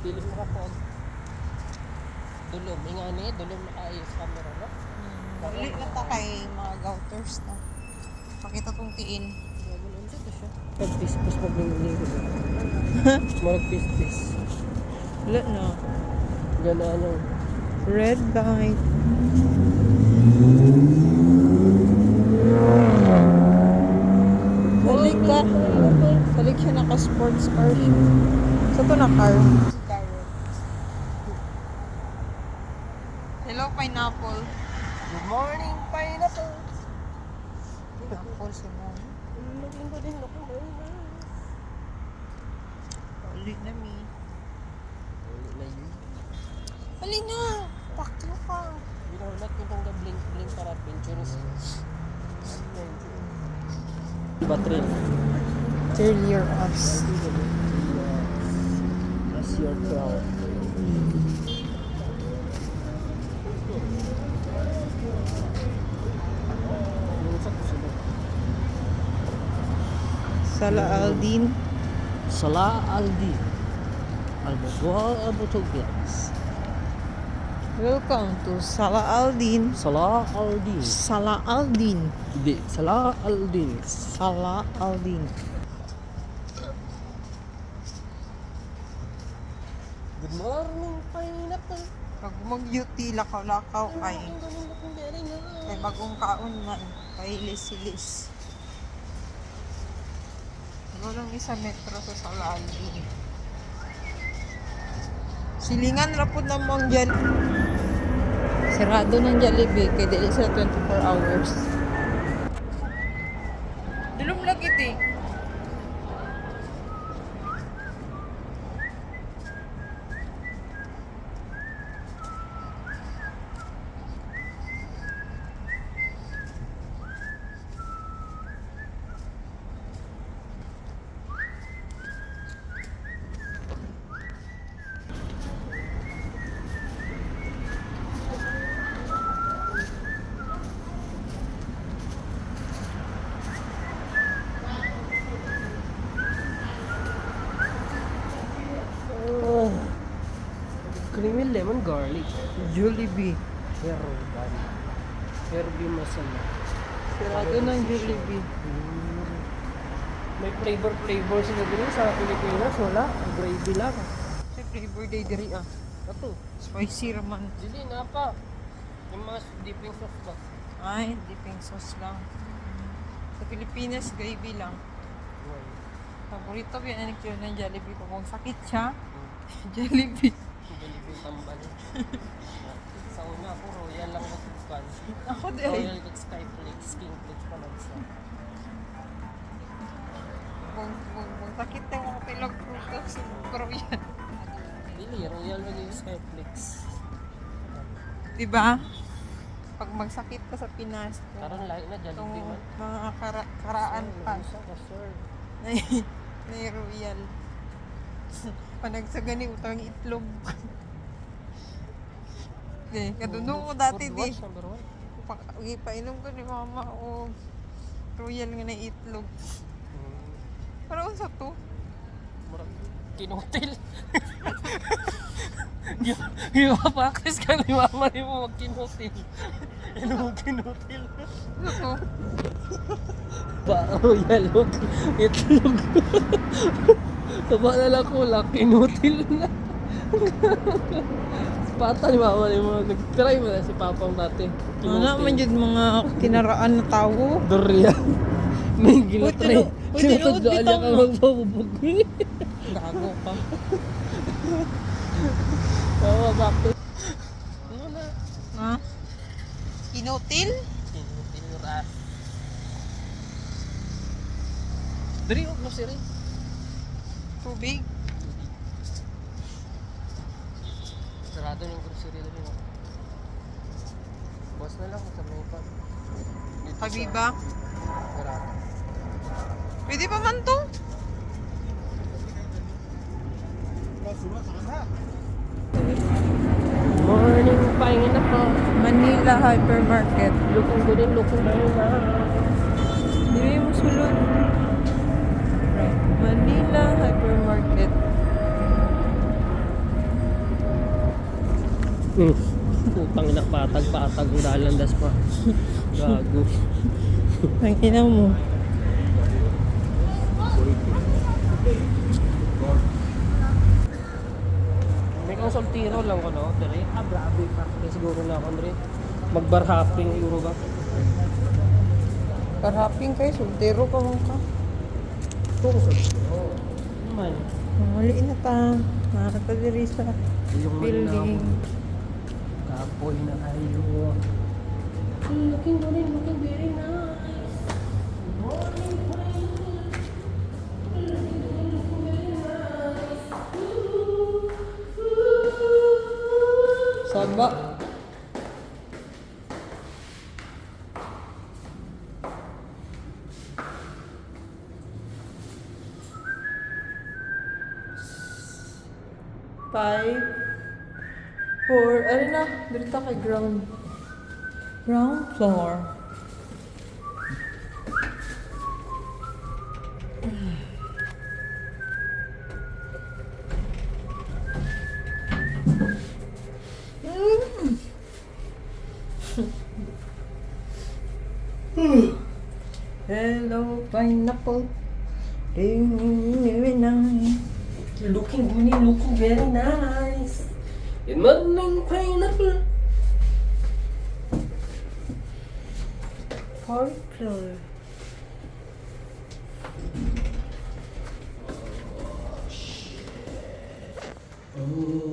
Dili mo ka po. Dulom. Ingani, dulom nakaayos camera na. Dali na ta kay mga gouters na. Pakita tong tiin. Wala siya to siya. Pag-pispos magliligo. Marag-pispis. Wala na. Gana ano. Red light. Balik ka. Balik siya naka-sports car siya. Sa to na car. Hello, pineapple. Good morning, pineapple. Pineapple si Mom. Linggo din ako. Ulit na mi. Ulit na yun. Balik na. Pakyo ka. Binaulat ko itong blink para adventures. Battery. Earlier us. As your crown. Sala Aldin. Salah Aldin. Al-Baswa Abutubias. Welcome to Sala Aldin. Salah Aldin. Sala Aldin. Di, Salah Aldin. Sala Aldin. Good morning, pineapple. Pag mag-duty, lakaw-lakaw kay bagong kaon man. Kay lis-lis. Walang isa metro sa Sala Aldin. Silingan rapod na mong dyan. Sarado ng Jollibee kaya dili sa 24 hours. Dulong lagi ti. Creamy lemon garlic. Jollibee. Herban. Herbie masala. Sarado ng Jollibee. May flavor sila din sa Pilipinas. Wala. Gravy lang. Sa flavor day diri ah. Ito. Spicy raman. Dili na pa. Yung mga dipping sauce ba? Ay, dipping sauce lang. Sa Pilipinas, gravy lang. Paborito yan ang ng Jollibee ko. Kung sakit siya, Jollibee. Jollibee tambal. Sa una ako, royal lang nagtukan. Ako din. Royal with skyflakes, kingflakes pa lang sa. Kung sakit na mga pilog prutas, pero yan. Dili, royal lang yung skyflakes. Diba? Pag magsakit ka sa Pinas, Karon lahi na Jollibee man. mga karaan pa, Sir. na royal. Panagsagani utang itlog. Okay, kadunong ko dati di. Number 1. Painom ko ni mama o royal nga na itlog. Pero unsa to? Kinutil. Yung practice ka ni mama ni mo magkinutil. Ano mo kinutil? Ano to? Royal huwag itlog. Taba na lang ko lang, kinutil na. Pata ni mama ni mo. Nag-try mo na si papang dati. Ano naman yun mga kinaraan na tao? Durian. May ginatry. Uy, Sinutudlaan niya bitaw ka mo. magpabubog. Gago ka. Oo, bakit? Ano na? Ha? Kinutil? Kinutil ras. Dari o grocery. Tubig? Sarado yung grocery dali mo. Boss na lang sa may pa. Habiba? Sarado. Pwede pa man to? Morning, pahingin na po. Manila Hypermarket. Looking good and looking very well. Hindi mo sulod. Manila Hypermarket. Putang ina, patag-patag, ulalandas pa. Gago. Ang ina mo. May kang soltiro lang ko, no? Dere, grabe pa. Kaya siguro na ako, Dere. Mag-bar hopping, siguro ba? Karaping kayo, soltero ka mo ka. Kung soltiro. Naman. Mali na ta. Nakakadiri sa Yung building. Kapoy na kayo. Looking very nice. Morning rain. Saba. Five. Four. Ano na? Dito kay ground. Ground floor. Hello, pineapple. Very nice. Looking very nice. In morning pineapple. Fourth floor. Oh,